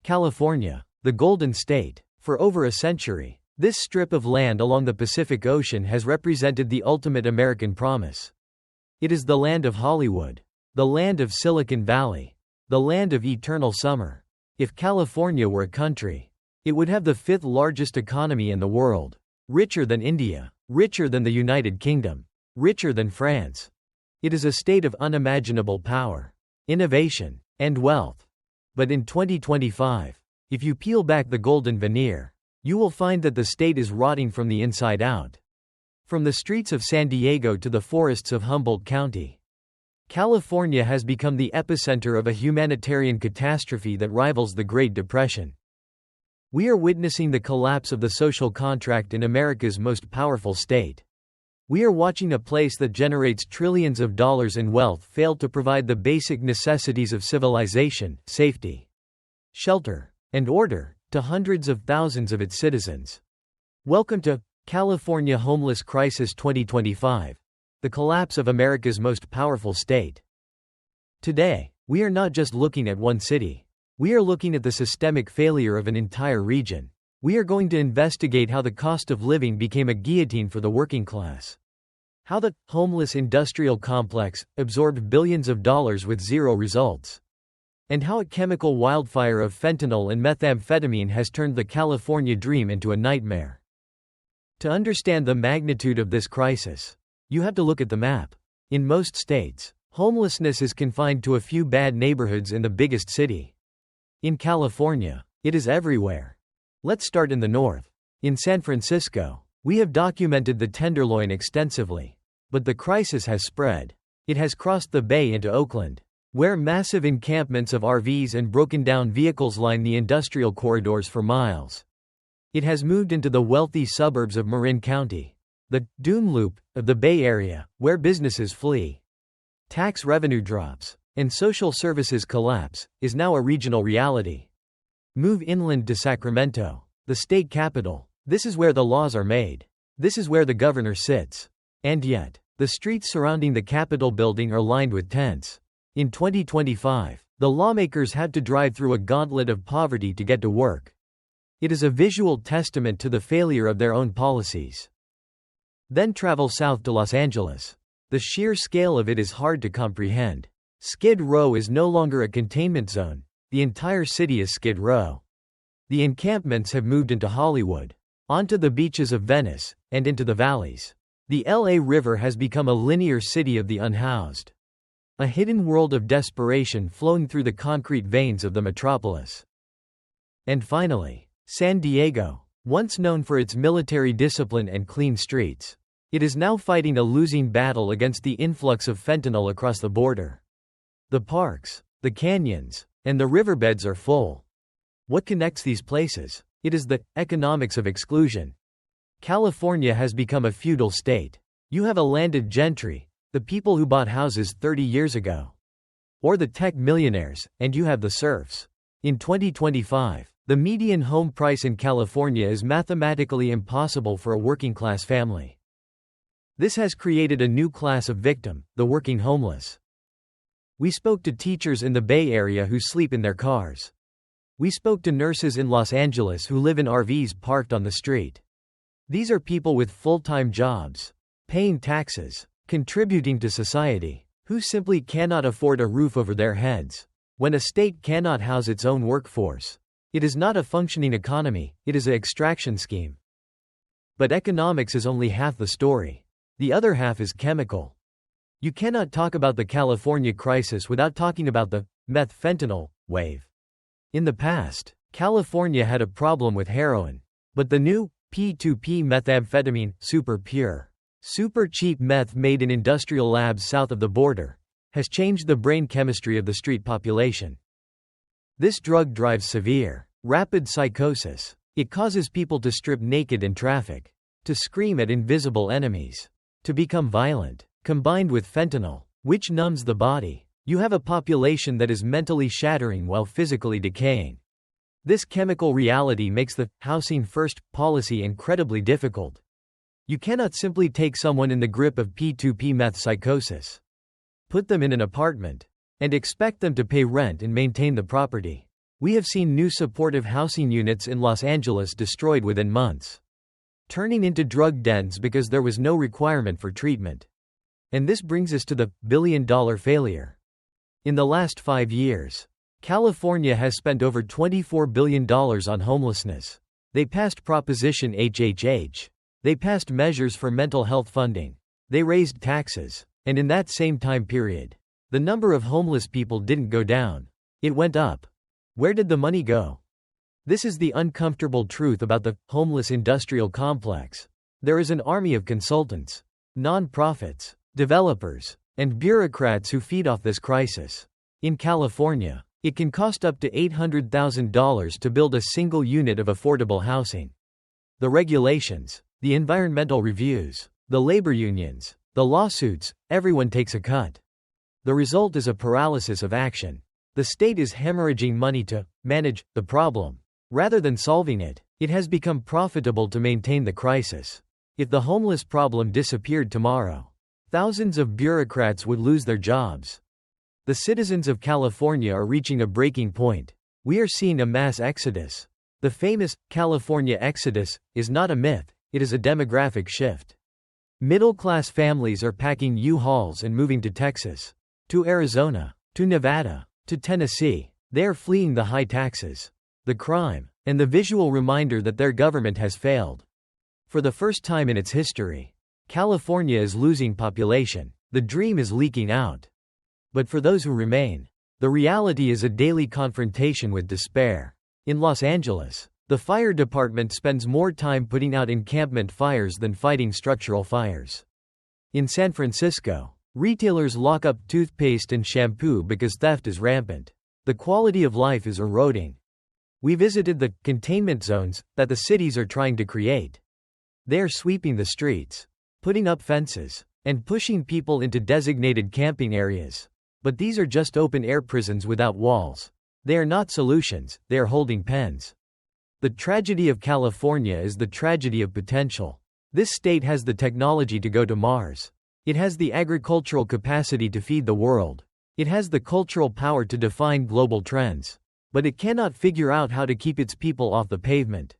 California, the Golden State. For over a century, this strip of land along the Pacific Ocean has represented the ultimate American promise. It is the land of Hollywood, the land of Silicon Valley, the land of eternal summer. If California were a country, it would have the fifth largest economy in the world, richer than India, richer than the United Kingdom, richer than France. It is a state of unimaginable power, innovation, and wealth. But in 2025, if you peel back the golden veneer, you will find that the state is rotting from the inside out. From the streets of San Diego to the forests of Humboldt County, California has become the epicenter of a humanitarian catastrophe that rivals the Great Depression. We are witnessing the collapse of the social contract in America's most powerful state. We are watching a place that generates trillions of dollars in wealth fail to provide the basic necessities of civilization, safety, shelter, and order, to hundreds of thousands of its citizens. Welcome to California Homeless Crisis 2025, the collapse of America's most powerful state. Today, we are not just looking at one city. We are looking at the systemic failure of an entire region. We are going to investigate how the cost of living became a guillotine for the working class. How the homeless industrial complex absorbed billions of dollars with zero results. And how a chemical wildfire of fentanyl and methamphetamine has turned the California dream into a nightmare. To understand the magnitude of this crisis, you have to look at the map. In most states, homelessness is confined to a few bad neighborhoods in the biggest city. In California, it is everywhere. Let's start in the north. In San Francisco, we have documented the Tenderloin extensively. But the crisis has spread. It has crossed the bay into Oakland, where massive encampments of RVs and broken-down vehicles line the industrial corridors for miles. It has moved into the wealthy suburbs of Marin County, the doom loop of the Bay Area, where businesses flee, tax revenue drops, and social services collapse, is now a regional reality. Move inland to Sacramento, the state capital. This is where the laws are made. This is where the governor sits. And yet, the streets surrounding the Capitol building are lined with tents. In 2025, the lawmakers had to drive through a gauntlet of poverty to get to work. It is a visual testament to the failure of their own policies. Then travel south to Los Angeles. The sheer scale of it is hard to comprehend. Skid Row is no longer a containment zone. The entire city is Skid Row. The encampments have moved into Hollywood, onto the beaches of Venice, and into the valleys. The LA River has become a linear city of the unhoused. A hidden world of desperation flowing through the concrete veins of the metropolis. And finally, San Diego, once known for its military discipline and clean streets. It is now fighting a losing battle against the influx of fentanyl across the border. The parks, the canyons, and the riverbeds are full. What connects these places? It is the economics of exclusion. California has become a feudal state. You have a landed gentry, the people who bought houses 30 years ago. Or the tech millionaires, and you have the serfs. In 2025, the median home price in California is mathematically impossible for a working-class family. This has created a new class of victim, the working homeless. We spoke to teachers in the Bay Area who sleep in their cars. We spoke to nurses in Los Angeles who live in RVs parked on the street. These are people with full-time jobs, paying taxes, contributing to society, who simply cannot afford a roof over their heads. When a state cannot house its own workforce, it is not a functioning economy, it is an extraction scheme. But economics is only half the story. The other half is chemical. You cannot talk about the California crisis without talking about the meth fentanyl wave. In the past, California had a problem with heroin. But the new P2P methamphetamine, super pure, super cheap meth made in industrial labs south of the border, has changed the brain chemistry of the street population. This drug drives severe, rapid psychosis. It causes people to strip naked in traffic, to scream at invisible enemies, to become violent. Combined with fentanyl, which numbs the body, you have a population that is mentally shattering while physically decaying. This chemical reality makes the housing first policy incredibly difficult. You cannot simply take someone in the grip of P2P meth psychosis, put them in an apartment, and expect them to pay rent and maintain the property. We have seen new supportive housing units in Los Angeles destroyed within months, turning into drug dens because there was no requirement for treatment. And this brings us to the billion-dollar failure. In the last 5 years, California has spent over $24 billion on homelessness. They passed Proposition HHH. They passed measures for mental health funding. They raised taxes. And in that same time period, the number of homeless people didn't go down. It went up. Where did the money go? This is the uncomfortable truth about the homeless industrial complex. There is an army of consultants, non-profits, developers, and bureaucrats who feed off this crisis. In California, it can cost up to $800,000 to build a single unit of affordable housing. The regulations, the environmental reviews, the labor unions, the lawsuits, everyone takes a cut. The result is a paralysis of action. The state is hemorrhaging money to manage the problem. Rather than solving it, it has become profitable to maintain the crisis. If the homeless problem disappeared tomorrow, thousands of bureaucrats would lose their jobs. The citizens of California are reaching a breaking point. We are seeing a mass exodus. The famous CaliforniaExodus is not a myth, it is a demographic shift. Middle-class families are packing U-Hauls and moving to Texas, to Arizona, to Nevada, to Tennessee. They are fleeing the high taxes, the crime, and the visual reminder that their government has failed. For the first time in its history, California is losing population. The dream is leaking out. But for those who remain, the reality is a daily confrontation with despair. In Los Angeles, the fire department spends more time putting out encampment fires than fighting structural fires. In San Francisco, retailers lock up toothpaste and shampoo because theft is rampant. The quality of life is eroding. We visited the containment zones that the cities are trying to create. They are sweeping the streets, putting up fences, and pushing people into designated camping areas. But these are just open-air prisons without walls. They are not solutions, they are holding pens. The tragedy of California is the tragedy of potential. This state has the technology to go to Mars. It has the agricultural capacity to feed the world. It has the cultural power to define global trends. But it cannot figure out how to keep its people off the pavement.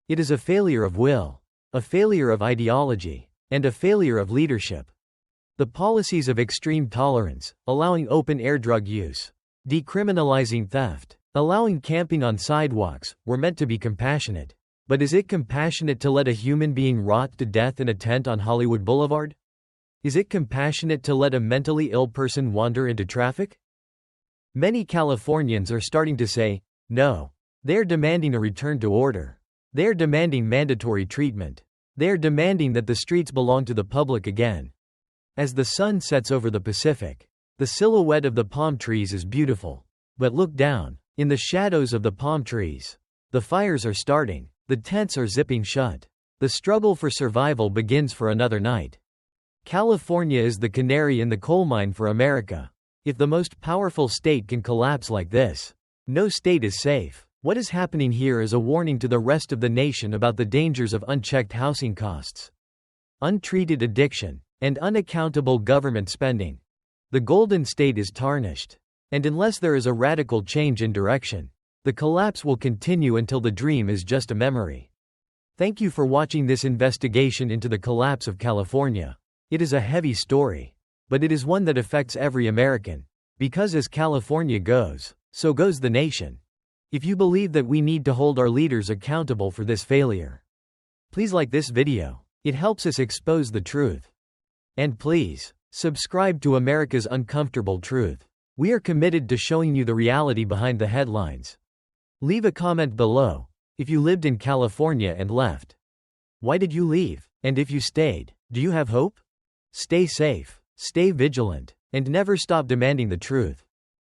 It is a failure of will, a failure of ideology, and a failure of leadership. The policies of extreme tolerance, allowing open-air drug use, decriminalizing theft, allowing camping on sidewalks, were meant to be compassionate. But is it compassionate to let a human being rot to death in a tent on Hollywood Boulevard? Is it compassionate to let a mentally ill person wander into traffic? Many Californians are starting to say, no. They are demanding a return to order. They are demanding mandatory treatment. They are demanding that the streets belong to the public again. As the sun sets over the Pacific, the silhouette of the palm trees is beautiful. But look down. In the shadows of the palm trees, the fires are starting. The tents are zipping shut. The struggle for survival begins for another night. California is the canary in the coal mine for America. If the most powerful state can collapse like this, no state is safe. What is happening here is a warning to the rest of the nation about the dangers of unchecked housing costs, untreated addiction, and unaccountable government spending. The Golden State is tarnished. And unless there is a radical change in direction, the collapse will continue until the dream is just a memory. Thank you for watching this investigation into the collapse of California. It is a heavy story, but it is one that affects every American. Because as California goes, so goes the nation. If you believe that we need to hold our leaders accountable for this failure, please like this video. It helps us expose the truth. And please, subscribe to America's Uncomfortable Truth. We are committed to showing you the reality behind the headlines. Leave a comment below if you lived in California and left. Why did you leave? And if you stayed, do you have hope? Stay safe, stay vigilant, and never stop demanding the truth.